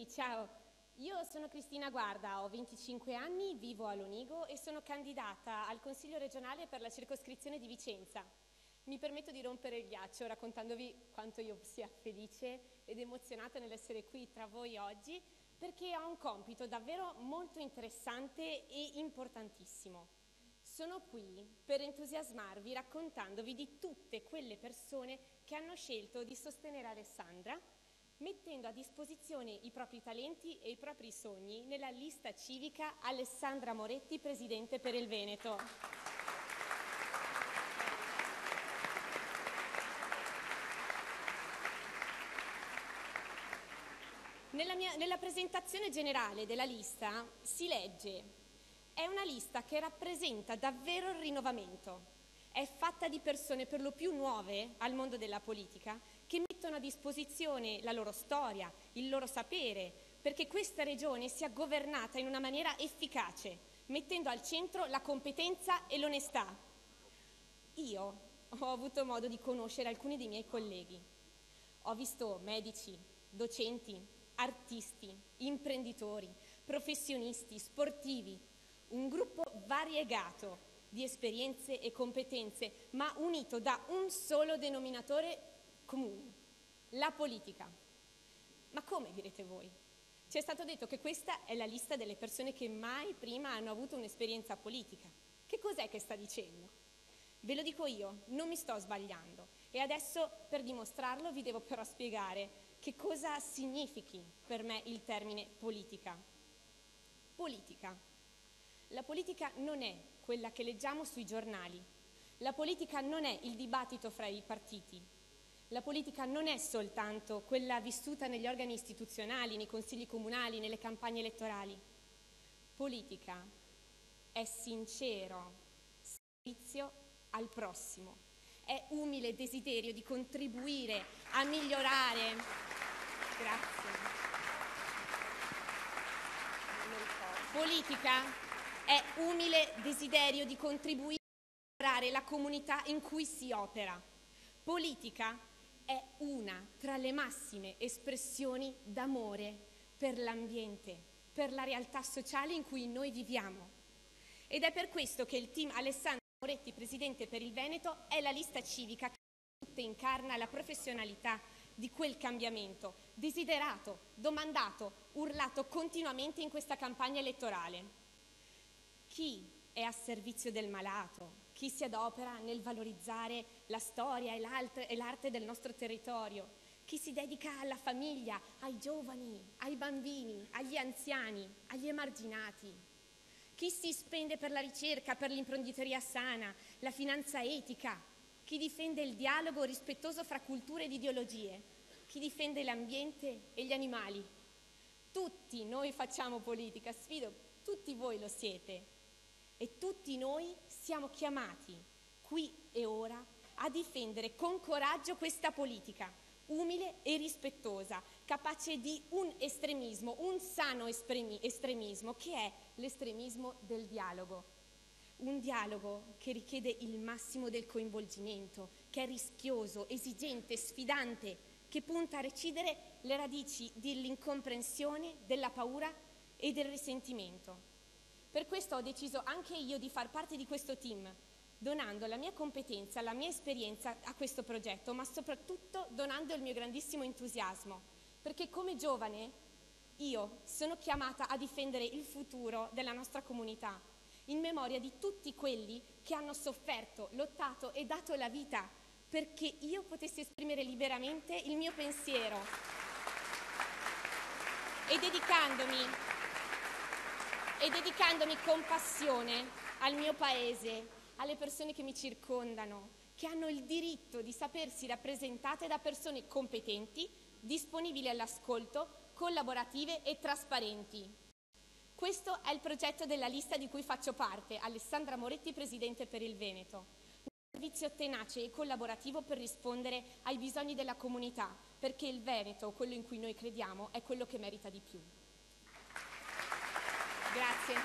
tutti, ciao. Io sono Cristina Guarda, ho 25 anni, vivo a Lonigo e sono candidata al Consiglio regionale per la circoscrizione di Vicenza. Mi permetto di rompere il ghiaccio raccontandovi quanto io sia felice ed emozionata nell'essere qui tra voi oggi, perché ho un compito davvero molto interessante e importantissimo. Sono qui per entusiasmarvi raccontandovi di tutte quelle persone che hanno scelto di sostenere Alessandra, mettendo a disposizione i propri talenti e i propri sogni nella lista civica Alessandra Moretti, Presidente per il Veneto. Nella presentazione generale della lista si legge: è una lista che rappresenta davvero il rinnovamento. È fatta di persone per lo più nuove al mondo della politica che mettono a disposizione la loro storia, il loro sapere, perché questa regione sia governata in una maniera efficace, mettendo al centro la competenza e l'onestà. Io ho avuto modo di conoscere alcuni dei miei colleghi. Ho visto medici, docenti, artisti, imprenditori, professionisti, sportivi, un gruppo variegato di esperienze e competenze, ma unito da un solo denominatore comune: la politica. Ma come, direte voi? Ci è stato detto che questa è la lista delle persone che mai prima hanno avuto un'esperienza politica. Che cos'è che sta dicendo? Ve lo dico io, non mi sto sbagliando. E adesso, per dimostrarlo, vi devo però spiegare che cosa significhi per me il termine politica. Politica. La politica non è quella che leggiamo sui giornali. La politica non è il dibattito fra i partiti. La politica non è soltanto quella vissuta negli organi istituzionali, nei consigli comunali, nelle campagne elettorali. Politica è sincero servizio al prossimo, è umile desiderio di contribuire a migliorare. Grazie. Politica è umile desiderio di contribuire a migliorare la comunità in cui si opera. Politica è una tra le massime espressioni d'amore per l'ambiente, per la realtà sociale in cui noi viviamo. Ed è per questo che il team Alessandra Moretti, Presidente per il Veneto, è la lista civica che incarna la professionalità di quel cambiamento desiderato, domandato, urlato continuamente in questa campagna elettorale. Chi è a servizio del malato? Chi si adopera nel valorizzare la storia e l'arte del nostro territorio? Chi si dedica alla famiglia, ai giovani, ai bambini, agli anziani, agli emarginati? Chi si spende per la ricerca, per l'imprenditoria sana, la finanza etica? Chi difende il dialogo rispettoso fra culture ed ideologie? Chi difende l'ambiente e gli animali? Tutti noi facciamo politica, sfido, tutti voi lo siete. E tutti noi siamo chiamati, qui e ora, a difendere con coraggio questa politica, umile e rispettosa, capace di un estremismo, un sano estremismo, che è l'estremismo del dialogo. Un dialogo che richiede il massimo del coinvolgimento, che è rischioso, esigente, sfidante, che punta a recidere le radici dell'incomprensione, della paura e del risentimento. Per questo ho deciso anche io di far parte di questo team, donando la mia competenza, la mia esperienza a questo progetto, ma soprattutto donando il mio grandissimo entusiasmo, perché come giovane io sono chiamata a difendere il futuro della nostra comunità, in memoria di tutti quelli che hanno sofferto, lottato e dato la vita perché io potessi esprimere liberamente il mio pensiero e dedicandomi con passione al mio paese, alle persone che mi circondano, che hanno il diritto di sapersi rappresentate da persone competenti, disponibili all'ascolto, collaborative e trasparenti. Questo è il progetto della lista di cui faccio parte, Alessandra Moretti, Presidente per il Veneto. Un servizio tenace e collaborativo per rispondere ai bisogni della comunità, perché il Veneto, quello in cui noi crediamo, è quello che merita di più. Grazie.